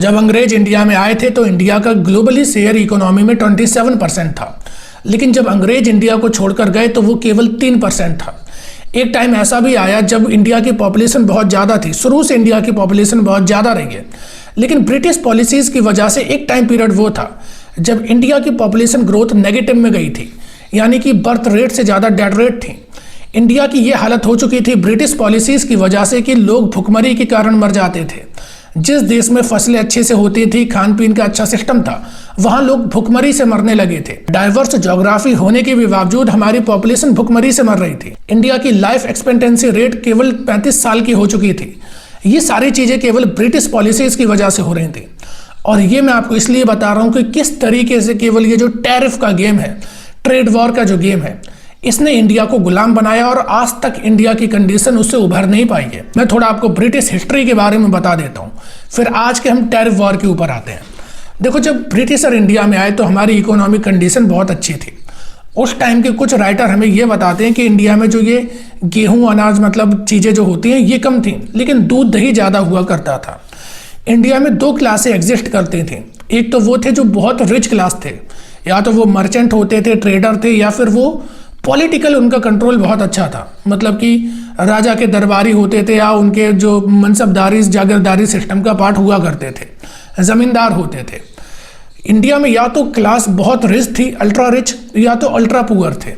जब अंग्रेज इंडिया में आए थे तो इंडिया का ग्लोबली शेयर इकोनॉमी में 27% था, लेकिन जब अंग्रेज इंडिया को छोड़कर गए तो वो केवल 3% था। एक टाइम ऐसा भी आया जब इंडिया की पॉपुलेशन बहुत ज़्यादा थी, शुरू से इंडिया की पॉपुलेशन बहुत ज़्यादा रही है, लेकिन ब्रिटिश पॉलिसीज़ की वजह से एक टाइम पीरियड वो था जब इंडिया की पॉपुलेशन ग्रोथ नेगेटिव में गई थी, यानी कि बर्थ रेट से ज़्यादा डेथ रेट थी। इंडिया की ये हालत हो चुकी थी ब्रिटिश पॉलिसीज़ की वजह से कि लोग भुखमरी के कारण मर जाते थे। जिस देश में फसलें अच्छे से होती थी, खान पीन का अच्छा सिस्टम था, वहां लोग भुखमरी से मरने लगे थे। डाइवर्स ज्योग्राफी होने के भी बावजूद हमारी पॉपुलेशन भुखमरी से मर रही थी। इंडिया की लाइफ एक्सपेक्टेंसी रेट केवल 35 साल की हो चुकी थी। ये सारी चीजें केवल ब्रिटिश पॉलिसीज की वजह से हो रही थी। और ये मैं आपको इसलिए बता रहा हूं कि किस तरीके से केवल ये जो टैरिफ का गेम है, ट्रेड वॉर का जो गेम है, इसने इंडिया को गुलाम बनाया और आज तक इंडिया की कंडीशन उससे उभर नहीं पाई है। मैं थोड़ा आपको ब्रिटिश हिस्ट्री के बारे में बता देता हूं, फिर आज के हम टैरिफ वॉर के ऊपर आते हैं। देखो, जब ब्रिटिशर इंडिया में आए तो हमारी इकोनॉमिक कंडीशन बहुत अच्छी थी। उस टाइम के कुछ राइटर हमें ये बताते हैं कि इंडिया में जो ये गेहूं, अनाज मतलब चीज़ें जो होती हैं ये कम थी, लेकिन दूध दही ज़्यादा हुआ करता था। इंडिया में 2 क्लासें एग्जिस्ट करती थी। एक तो वो थे जो बहुत रिच क्लास थे, या तो वो मर्चेंट होते थे, ट्रेडर थे, या फिर वो पॉलिटिकल उनका कंट्रोल बहुत अच्छा था, मतलब कि राजा के दरबारी होते थे या उनके जो मनसबदारी जागीरदारी सिस्टम का पार्ट हुआ करते थे, जमींदार होते थे। इंडिया में या तो क्लास बहुत रिच थी, अल्ट्रा रिच, या तो अल्ट्रा पुअर थे।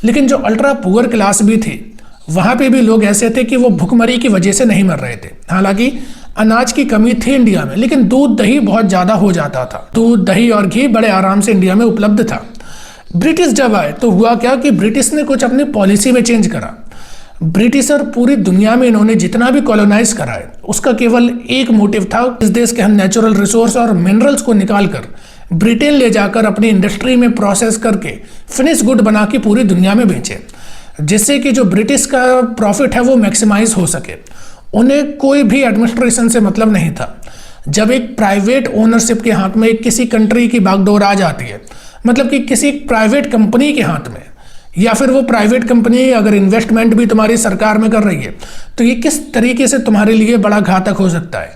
लेकिन जो अल्ट्रा पुअर क्लास भी थी, वहाँ पे भी लोग ऐसे थे कि वो भुखमरी की वजह से नहीं मर रहे थे। हालांकि अनाज की कमी थी इंडिया में, लेकिन दूध दही बहुत ज़्यादा हो जाता था। दूध दही और घी बड़े आराम से इंडिया में उपलब्ध था। ब्रिटिश जब आए तो हुआ क्या कि ब्रिटिश ने कुछ अपनी पॉलिसी में चेंज करा। ब्रिटिशर पूरी दुनिया में इन्होंने जितना भी कॉलोनाइज करा है, उसका केवल एक मोटिव था, इस देश के हम नेचुरल रिसोर्स और मिनरल्स को निकाल कर ब्रिटेन ले जाकर अपनी इंडस्ट्री में प्रोसेस करके फिनिश गुड बना के पूरी दुनिया में बेचे, जिससे कि जो ब्रिटिश का प्रॉफिट है वो मैक्सिमाइज हो सके। उन्हें कोई भी एडमिनिस्ट्रेशन से मतलब नहीं था। जब एक प्राइवेट ओनरशिप के हाथ में किसी कंट्री की बागडोर आ जाती है, मतलब कि किसी प्राइवेट कंपनी के हाथ में, या फिर वो प्राइवेट कंपनी अगर इन्वेस्टमेंट भी तुम्हारी सरकार में कर रही है, तो ये किस तरीके से तुम्हारे लिए बड़ा घातक हो सकता है,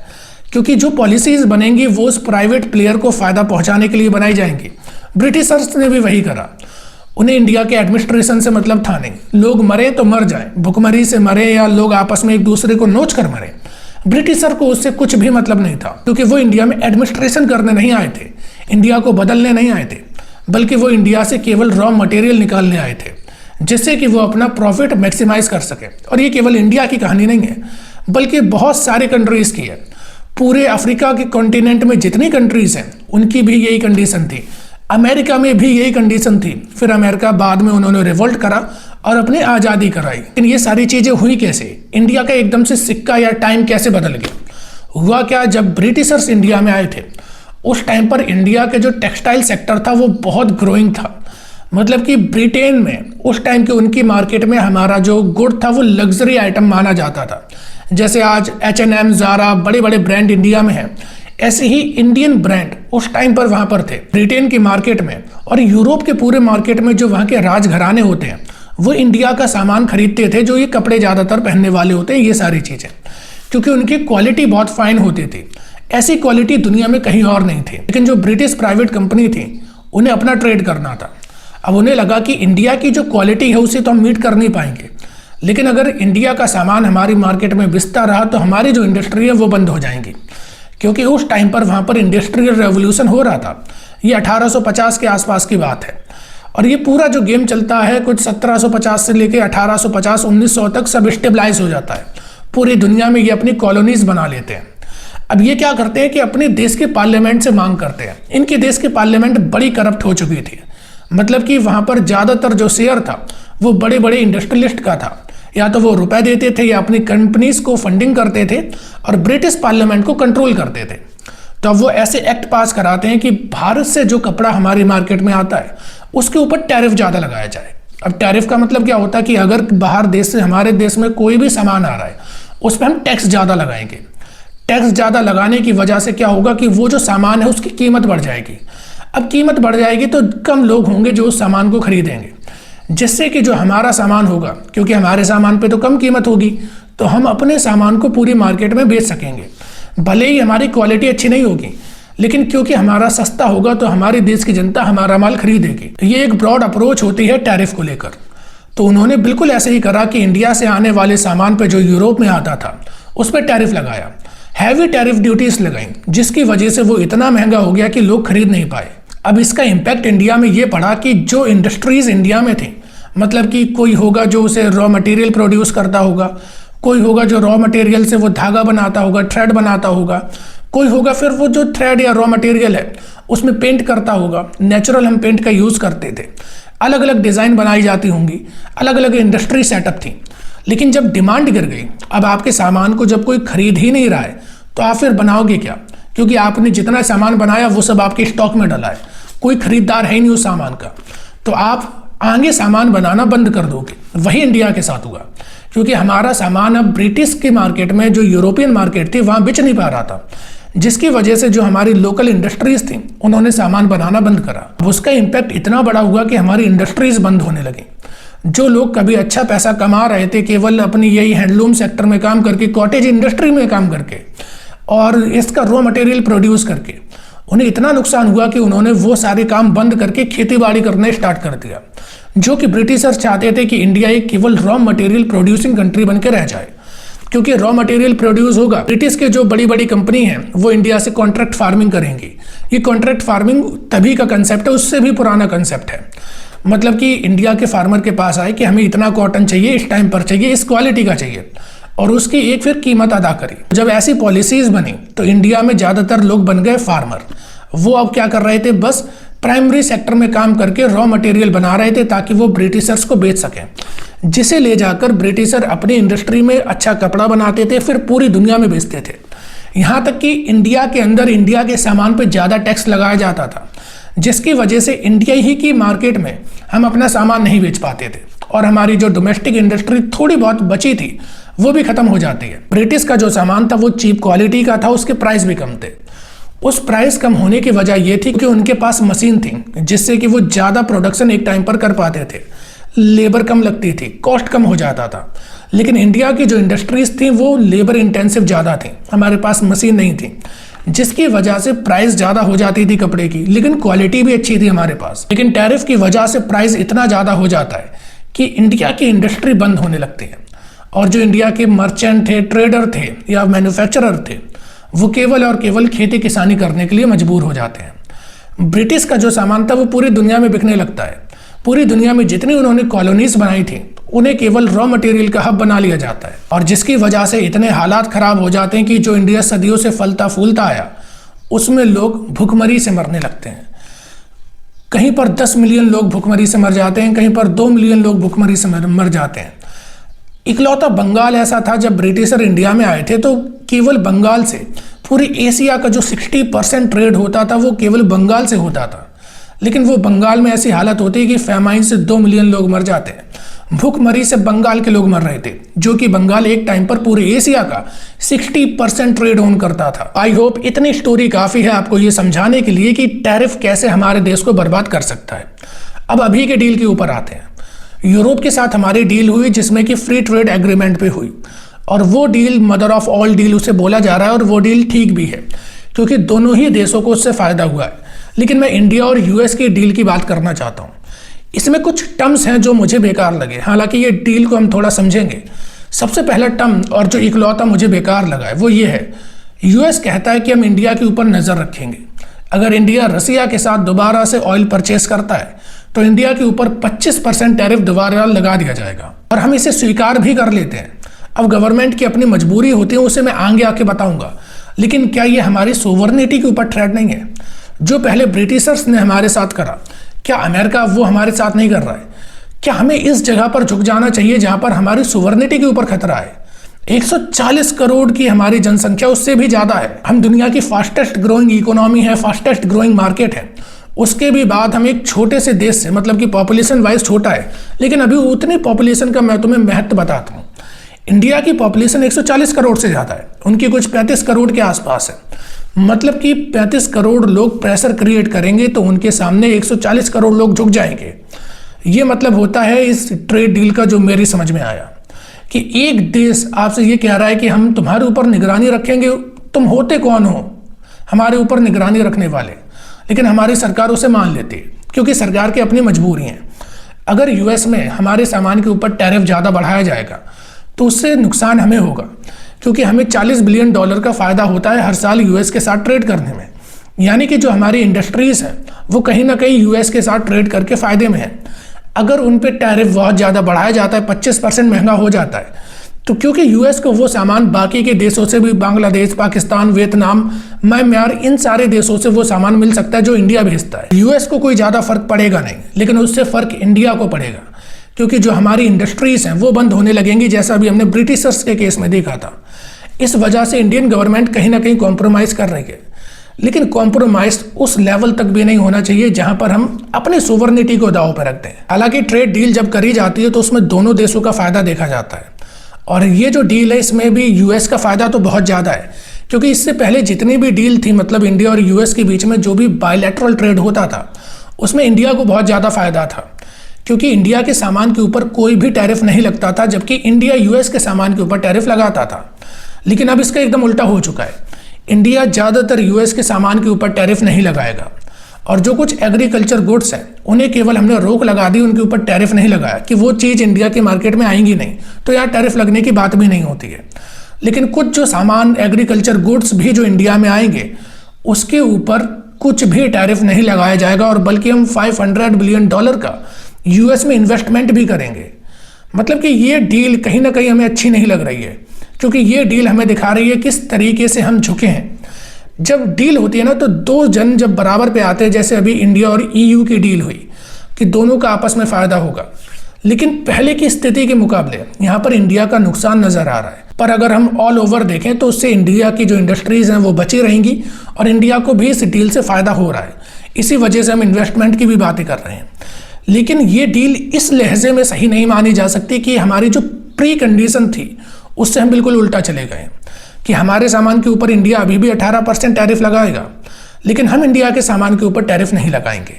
क्योंकि जो पॉलिसीज बनेंगी वो उस प्राइवेट प्लेयर को फायदा पहुंचाने के लिए बनाई जाएंगी। ब्रिटिशर्स ने भी वही करा। उन्हें इंडिया के एडमिनिस्ट्रेशन से मतलब था नहीं। लोग मरे तो मर जाए, भुखमरी से मरे या लोग आपस में एक दूसरे को नोच कर मरे, ब्रिटिशर को उससे कुछ भी मतलब नहीं था, क्योंकि वो इंडिया में एडमिनिस्ट्रेशन करने नहीं आए थे, इंडिया को बदलने नहीं आए थे, बल्कि वो इंडिया से केवल रॉ मटेरियल निकालने आए थे, जिससे कि वो अपना प्रॉफिट मैक्सिमाइज कर सके। और ये केवल इंडिया की कहानी नहीं है, बल्कि बहुत सारे कंट्रीज की है। पूरे अफ्रीका के कॉन्टिनेंट में जितनी कंट्रीज हैं उनकी भी यही कंडीशन थी। अमेरिका में भी यही कंडीशन थी। फिर अमेरिका बाद में उन्होंने रिवोल्ट करा और अपनी आज़ादी कराई। लेकिन ये सारी चीज़ें हुई कैसे? इंडिया का एकदम से सिक्का या टाइम कैसे बदल गया? हुआ क्या, जब ब्रिटिशर्स इंडिया में आए थे उस टाइम पर इंडिया के जो टेक्सटाइल सेक्टर था वो बहुत ग्रोइंग था। मतलब कि ब्रिटेन में उस टाइम के उनकी मार्केट में हमारा जो गुड था वो लग्जरी आइटम माना जाता था। जैसे आज H&M, ज़ारा, बड़े बड़े ब्रांड इंडिया में हैं, ऐसे ही इंडियन ब्रांड उस टाइम पर वहाँ पर थे ब्रिटेन की मार्केट में। और यूरोप के पूरे मार्केट में जो वहाँ के राजघराने होते हैं वो इंडिया का सामान खरीदते थे, जो ये कपड़े ज़्यादातर पहनने वाले होते हैं, ये सारी चीज़ें, क्योंकि उनकी क्वालिटी बहुत फाइन होती थी। ऐसी क्वालिटी दुनिया में कहीं और नहीं थी। लेकिन जो ब्रिटिश प्राइवेट कंपनी थी उन्हें अपना ट्रेड करना था। अब उन्हें लगा कि इंडिया की जो क्वालिटी है उसे तो हम मीट कर नहीं पाएंगे, लेकिन अगर इंडिया का सामान हमारी मार्केट में बिकता रहा तो हमारी जो इंडस्ट्री है वो बंद हो जाएंगी, क्योंकि उस टाइम पर वहाँ पर इंडस्ट्रियल रेवोल्यूशन हो रहा था। ये 1850 के आसपास की बात है, और ये पूरा जो गेम चलता है कुछ 1750 से लेकर 1850 1900 तक सब स्टेबलाइज हो जाता है। पूरी दुनिया में ये अपनी कॉलोनीज बना लेते हैं। अब ये क्या करते हैं कि अपने देश के पार्लियामेंट से मांग करते हैं। इनके देश की पार्लियामेंट बड़ी करप्ट हो चुकी थी, मतलब कि वहाँ पर ज़्यादातर जो शेयर था वो बड़े बड़े इंडस्ट्रियलिस्ट का था। या तो वो रुपए देते थे या अपनी कंपनीज को फंडिंग करते थे और ब्रिटिश पार्लियामेंट को कंट्रोल करते थे। तो अब वो ऐसे एक्ट पास कराते हैं कि भारत से जो कपड़ा हमारी मार्केट में आता है उसके ऊपर टैरिफ ज़्यादा लगाया जाए। अब टैरिफ का मतलब क्या होता है कि अगर बाहर देश से हमारे देश में कोई भी सामान आ रहा है उस पर हम टैक्स ज़्यादा लगाएंगे। टैक्स ज़्यादा लगाने की वजह से क्या होगा कि वो जो सामान है उसकी कीमत बढ़ जाएगी। अब कीमत बढ़ जाएगी तो कम लोग होंगे जो उस सामान को खरीदेंगे, जिससे कि जो हमारा सामान होगा, क्योंकि हमारे सामान पे तो कम कीमत होगी, तो हम अपने सामान को पूरी मार्केट में बेच सकेंगे। भले ही हमारी क्वालिटी अच्छी नहीं होगी, लेकिन क्योंकि हमारा सस्ता होगा तो हमारे देश की जनता हमारा माल खरीदेगी। ये एक ब्रॉड अप्रोच होती है टैरिफ को लेकर। तो उन्होंने बिल्कुल ऐसे ही करा कि इंडिया से आने वाले सामान पे जो यूरोप में आता था उस पर टैरिफ लगाया, हैवी टैरिफ ड्यूटीज लगाई, जिसकी वजह से वो इतना महंगा हो गया कि लोग खरीद नहीं पाए। अब इसका इम्पैक्ट इंडिया में ये पड़ा कि जो इंडस्ट्रीज इंडिया में थी, मतलब कि कोई होगा जो उसे रॉ मटेरियल प्रोड्यूस करता होगा, कोई होगा जो रॉ मटेरियल से वो धागा बनाता होगा, थ्रेड बनाता होगा, कोई होगा फिर वो जो थ्रेड या रॉ मटेरियल है उसमें पेंट करता होगा। नेचुरल हम पेंट का यूज़ करते थे, अलग अलग डिज़ाइन बनाई जाती होंगी, अलग अलग इंडस्ट्री सेटअप थी। लेकिन जब डिमांड गिर गई, अब आपके सामान को जब कोई खरीद ही नहीं रहा है तो आप फिर बनाओगे क्या? क्योंकि आपने जितना सामान बनाया वो सब आपके स्टॉक में डला है, कोई खरीदार है ही नहीं उस सामान का, तो आप आगे सामान बनाना बंद कर दोगे। वही इंडिया के साथ हुआ, क्योंकि हमारा सामान अब ब्रिटिश की मार्केट में, जो यूरोपियन मार्केट थी, वहाँ बिच नहीं पा रहा था, जिसकी वजह से जो हमारी लोकल इंडस्ट्रीज थी उन्होंने सामान बनाना बंद करा। उसका इम्पैक्ट इतना बड़ा हुआ कि हमारी इंडस्ट्रीज बंद होने लगी। जो लोग कभी अच्छा पैसा कमा रहे थे केवल अपनी यही हैंडलूम सेक्टर में काम करके, कॉटेज इंडस्ट्री में काम करके और इसका रॉ मटेरियल प्रोड्यूस करके, उन्हें इतना नुकसान हुआ कि उन्होंने वो सारे काम बंद करके खेती बाड़ी करना स्टार्ट कर दिया। जो कि ब्रिटिशर्स चाहते थे कि इंडिया एक केवल रॉ मटेरियल प्रोड्यूसिंग कंट्री बन के रह जाए, क्योंकि रॉ मटेरियल प्रोड्यूस होगा, ब्रिटिश के जो बड़ी बड़ी कंपनी हैं वो इंडिया से कॉन्ट्रैक्ट फार्मिंग करेंगी। ये कॉन्ट्रैक्ट फार्मिंग तभी का कंसेप्ट है, उससे भी पुराना कंसेप्ट है। मतलब कि इंडिया के फार्मर के पास आए कि हमें इतना कॉटन चाहिए, इस टाइम पर चाहिए, इस क्वालिटी का चाहिए, और उसकी एक फिर कीमत अदा करी। जब ऐसी पॉलिसीज बनी तो इंडिया में ज़्यादातर लोग बन गए फार्मर। वो अब क्या कर रहे थे, बस प्राइमरी सेक्टर में काम करके रॉ मटेरियल बना रहे थे ताकि वो ब्रिटिशर्स को बेच सकें, जिसे ले जाकर ब्रिटिशर अपनी इंडस्ट्री में अच्छा कपड़ा बनाते थे, फिर पूरी दुनिया में बेचते थे। यहाँ तक कि इंडिया के अंदर इंडिया के सामान पर ज़्यादा टैक्स लगाया जाता था, जिसकी वजह से इंडिया ही की मार्केट में हम अपना सामान नहीं बेच पाते थे, और हमारी जो डोमेस्टिक इंडस्ट्री थोड़ी बहुत बची थी वो भी खत्म हो जाती है। ब्रिटिश का जो सामान था वो चीप क्वालिटी का था, उसके प्राइस भी कम थे। उस प्राइस कम होने की वजह ये थी कि उनके पास मशीन थी, जिससे कि वो ज़्यादा प्रोडक्शन एक टाइम पर कर पाते थे, लेबर कम लगती थी, कॉस्ट कम हो जाता था। लेकिन इंडिया की जो इंडस्ट्रीज थी वो लेबर इंटेंसिव ज़्यादा थी, हमारे पास मशीन नहीं थी, जिसकी वजह से प्राइस ज़्यादा हो जाती थी कपड़े की, लेकिन क्वालिटी भी अच्छी थी हमारे पास। लेकिन टैरिफ की वजह से प्राइस इतना ज़्यादा हो जाता है कि इंडिया की इंडस्ट्री बंद होने लगती है, और जो इंडिया के मर्चेंट थे, ट्रेडर थे या मैन्युफैक्चरर थे, वो केवल और केवल खेती किसानी करने के लिए मजबूर हो जाते हैं। ब्रिटिश का जो सामान था वो पूरी दुनिया में बिकने लगता है। पूरी दुनिया में जितनी उन्होंने कॉलोनीज बनाई थी उन्हें केवल रॉ मटेरियल का हब बना लिया जाता है, और जिसकी वजह से इतने हालात खराब हो जाते हैं कि जो इंडिया सदियों से फलता फूलता आया उसमें लोग भूखमरी से मरने लगते हैं। कहीं पर 10 मिलियन लोग भूखमरी से मर जाते हैं, कहीं पर 2 मिलियन लोग भूखमरी से मर जाते हैं। इकलौता बंगाल ऐसा था, जब ब्रिटिशर इंडिया में आए थे तो केवल बंगाल से पूरी एशिया का जो 60% ट्रेड होता था वो केवल बंगाल से होता था। लेकिन वो बंगाल में ऐसी हालत होती है कि फैमाइन से 2 मिलियन लोग मर जाते हैं। भूखमरी से बंगाल के लोग मर रहे थे, जो कि बंगाल एक टाइम पर पूरे एशिया का 60% ट्रेड ओन करता था। आई होप इतनी स्टोरी काफ़ी है आपको ये समझाने के लिए कि टैरिफ कैसे हमारे देश को बर्बाद कर सकता है। अब अभी के डील के ऊपर आते हैं। यूरोप के साथ हमारी डील हुई जिसमें कि फ्री ट्रेड एग्रीमेंट पे हुई, और वो deal mother of all deal उसे बोला जा रहा है, और वो डील ठीक भी है क्योंकि दोनों ही देशों को उससे फ़ायदा हुआ है। लेकिन मैं इंडिया और यूएस की डील की बात करना चाहता हूँ। इसमें कुछ टर्म्स हैं जो मुझे बेकार लगे, हालांकि ये डील को हम थोड़ा समझेंगे। सबसे पहला टर्म और जो इकलौता मुझे बेकार लगा है वो ये है, यूएस कहता है कि हम इंडिया के ऊपर नज़र रखेंगे। अगर इंडिया रसिया के साथ दोबारा से ऑयल परचेस करता है तो इंडिया के ऊपर 25% टैरिफ दोबारा लगा दिया जाएगा, और हम इसे स्वीकार भी कर लेते हैं। अब गवर्नमेंट की अपनी मजबूरी होती है, उसे मैं आगे आके बताऊंगा। लेकिन क्या ये हमारी सोवरनिटी के ऊपर थ्रेट नहीं है? जो पहले ब्रिटिशर्स ने हमारे साथ करा, क्या अमेरिका वो हमारे साथ नहीं कर रहा है? क्या हमें इस जगह पर झुक जाना चाहिए जहां पर हमारी सोवरनिटी के ऊपर खतरा है? 140 करोड़ की हमारी जनसंख्या, उससे भी ज़्यादा है। हम दुनिया की फास्टेस्ट ग्रोइंग इकोनॉमी है, फास्टेस्ट ग्रोइंग मार्केट है। उसके भी बाद हम एक छोटे से देश से, मतलब कि पॉपुलेशन वाइज छोटा है, लेकिन अभी उतनी पॉपुलेशन का मैं तुम्हें महत्व बताता हूँ। इंडिया की पॉपुलेशन 140 करोड़ से ज़्यादा है, उनकी कुछ 35 करोड़ के आसपास है। मतलब कि 35 करोड़ लोग प्रेशर क्रिएट करेंगे तो उनके सामने 140 करोड़ लोग झुक जाएंगे। ये मतलब होता है इस ट्रेड डील का, जो मेरी समझ में आया कि एक देश आपसे ये कह रहा है कि हम तुम्हारे ऊपर निगरानी रखेंगे तुम होते कौन हो हमारे ऊपर निगरानी रखने वाले? लेकिन हमारी सरकार उसे मान लेती है क्योंकि सरकार की अपनी मजबूरी है। अगर यूएस में हमारे सामान के ऊपर टैरिफ ज़्यादा बढ़ाया जाएगा तो उससे नुकसान हमें होगा, क्योंकि हमें $40 बिलियन का फ़ायदा होता है हर साल यूएस के साथ ट्रेड करने में। यानी कि जो हमारी इंडस्ट्रीज़ हैं वो कहीं ना कहीं यूएस के साथ ट्रेड करके फ़ायदे में है। अगर उन पे टैरिफ बहुत ज़्यादा बढ़ाया जाता है, 25% महंगा हो जाता है, तो क्योंकि यूएस को वो सामान बाकी के देशों से भी, बांग्लादेश, पाकिस्तान, वियतनाम, म्यांमार, इन सारे देशों से वो सामान मिल सकता है जो इंडिया भेजता है। यूएस को कोई ज़्यादा फर्क पड़ेगा नहीं, लेकिन उससे फ़र्क इंडिया को पड़ेगा, क्योंकि जो हमारी इंडस्ट्रीज़ हैं वो बंद होने लगेंगी, जैसा अभी हमने ब्रिटिशर्स के केस में देखा था। इस वजह से इंडियन गवर्नमेंट कहीं ना कहीं कॉम्प्रोमाइज़ कर रही है, लेकिन कॉम्प्रोमाइज़ उस लेवल तक भी नहीं होना चाहिए जहां पर हम अपनी सोवरेनिटी को दांव पर रखते हैं। हालांकि ट्रेड डील जब करी जाती है तो उसमें दोनों देशों का फ़ायदा देखा जाता है, और ये जो डील है इसमें भी यूएस का फ़ायदा तो बहुत ज़्यादा है, क्योंकि इससे पहले जितनी भी डील थी, मतलब इंडिया और यूएस के बीच में जो भी बायलैटरल ट्रेड होता था, उसमें इंडिया को बहुत ज़्यादा फ़ायदा था, क्योंकि इंडिया के सामान के ऊपर कोई भी टैरिफ नहीं लगता था, जबकि इंडिया यूएस के सामान के ऊपर टैरिफ लगाता था। लेकिन अब इसका एकदम उल्टा हो चुका है। इंडिया ज़्यादातर यूएस के सामान के ऊपर टैरिफ नहीं लगाएगा, और जो कुछ एग्रीकल्चर गुड्स हैं उन्हें केवल हमने रोक लगा दी, उनके ऊपर टैरिफ नहीं लगाया कि वो चीज़ इंडिया के मार्केट में आएंगी नहीं, तो यार टैरिफ लगने की बात भी नहीं होती है। लेकिन कुछ जो सामान एग्रीकल्चर गुड्स भी जो इंडिया में आएंगे उसके ऊपर कुछ भी टैरिफ नहीं लगाया जाएगा, और बल्कि हम $500 बिलियन का यूएस में इन्वेस्टमेंट भी करेंगे। मतलब कि ये डील कहीं ना कहीं हमें अच्छी नहीं लग रही है, क्योंकि ये डील हमें दिखा रही है किस तरीके से हम झुके हैं। जब डील होती है ना, तो दो जन जब बराबर पे आते हैं, जैसे अभी इंडिया और ईयू की डील हुई कि दोनों का आपस में फ़ायदा होगा, लेकिन पहले की स्थिति के मुकाबले यहाँ पर इंडिया का नुकसान नज़र आ रहा है। पर अगर हम ऑल ओवर देखें तो उससे इंडिया की जो इंडस्ट्रीज़ हैं वो बची रहेंगी, और इंडिया को भी इस डील से फ़ायदा हो रहा है। इसी वजह से हम इन्वेस्टमेंट की भी बातें कर रहे हैं। लेकिन ये डील इस लहजे में सही नहीं मानी जा सकती कि हमारी जो प्री कंडीशन थी उससे हम बिल्कुल उल्टा चले गए कि हमारे सामान के ऊपर इंडिया अभी भी 18% टैरिफ लगाएगा, लेकिन हम इंडिया के सामान के ऊपर टैरिफ नहीं लगाएंगे।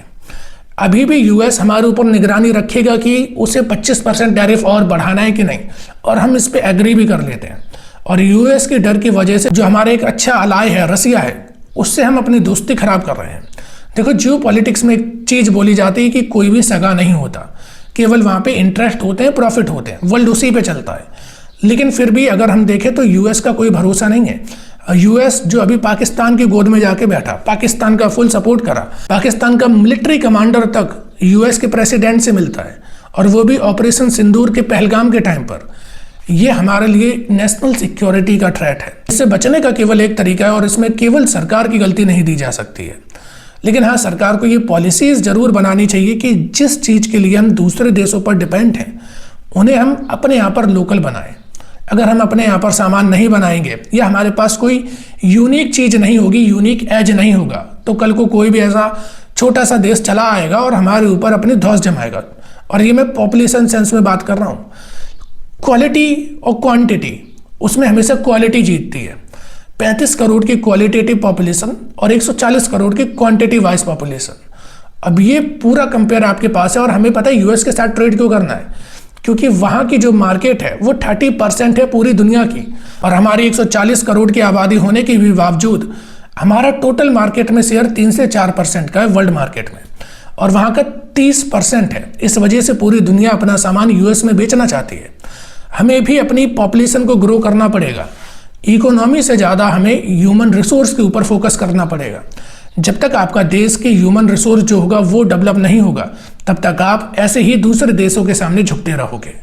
अभी भी यूएस हमारे ऊपर निगरानी रखेगा कि उसे 25% टैरिफ और बढ़ाना है कि नहीं, और हम इस पे एग्री भी कर लेते हैं। और यूएस के डर की वजह से जो हमारे एक अच्छा अलाय है रसिया है, उससे हम अपनी दोस्ती खराब कर रहे हैं। देखो, जियो पॉलिटिक्स में एक चीज़ बोली जाती है कि कोई भी सगा नहीं होता, केवल वहाँ पे इंटरेस्ट होते हैं, प्रॉफिट होते हैं, वर्ल्ड उसी पे चलता है। लेकिन फिर भी अगर हम देखें तो यूएस का कोई भरोसा नहीं है। यूएस जो अभी पाकिस्तान की गोद में जाके बैठा, पाकिस्तान का फुल सपोर्ट करा, पाकिस्तान का मिलिट्री कमांडर तक यूएस के प्रेसिडेंट से मिलता है, और वो भी ऑपरेशन सिंदूर के पहलगाम के टाइम पर। ये हमारे लिए नेशनल सिक्योरिटी का थ्रेट है। इससे बचने का केवल एक तरीका है, और इसमें केवल सरकार की गलती नहीं दी जा सकती है। लेकिन हाँ, सरकार को ये पॉलिसीज़ ज़रूर बनानी चाहिए कि जिस चीज़ के लिए हम दूसरे देशों पर डिपेंड हैं उन्हें हम अपने यहाँ पर लोकल बनाएं। अगर हम अपने यहाँ पर सामान नहीं बनाएंगे या हमारे पास कोई यूनिक चीज़ नहीं होगी, यूनिक एज नहीं होगा, तो कल को कोई भी ऐसा छोटा सा देश चला आएगा और हमारे ऊपर अपनी धौंस जमाएगा। और ये मैं पॉपुलेशन सेंस में बात कर रहा हूँ। क्वालिटी और क्वांटिटी, उसमें हमेशा क्वालिटी जीतती है। 35 करोड़ की क्वालिटेटिव पॉपुलेशन और 140 करोड़ की क्वांटिटी वाइज पॉपुलेशन। अब ये पूरा कंपेयर आपके पास है, और हमें पता है यूएस के साथ ट्रेड क्यों करना है, क्योंकि वहाँ की जो मार्केट है वो 30% है पूरी दुनिया की, और हमारी 140 करोड़ की आबादी होने के भी बावजूद हमारा टोटल मार्केट में शेयर 3 से 4% का है वर्ल्ड मार्केट में, और वहाँ का 30% है। इस वजह से पूरी दुनिया अपना सामान यूएस में बेचना चाहती है। हमें भी अपनी पॉपुलेशन को ग्रो करना पड़ेगा। इकोनॉमी से ज़्यादा हमें ह्यूमन रिसोर्स के ऊपर फोकस करना पड़ेगा। जब तक आपका देश के ह्यूमन रिसोर्स जो होगा वो डेवलप नहीं होगा, तब तक आप ऐसे ही दूसरे देशों के सामने झुकते रहोगे।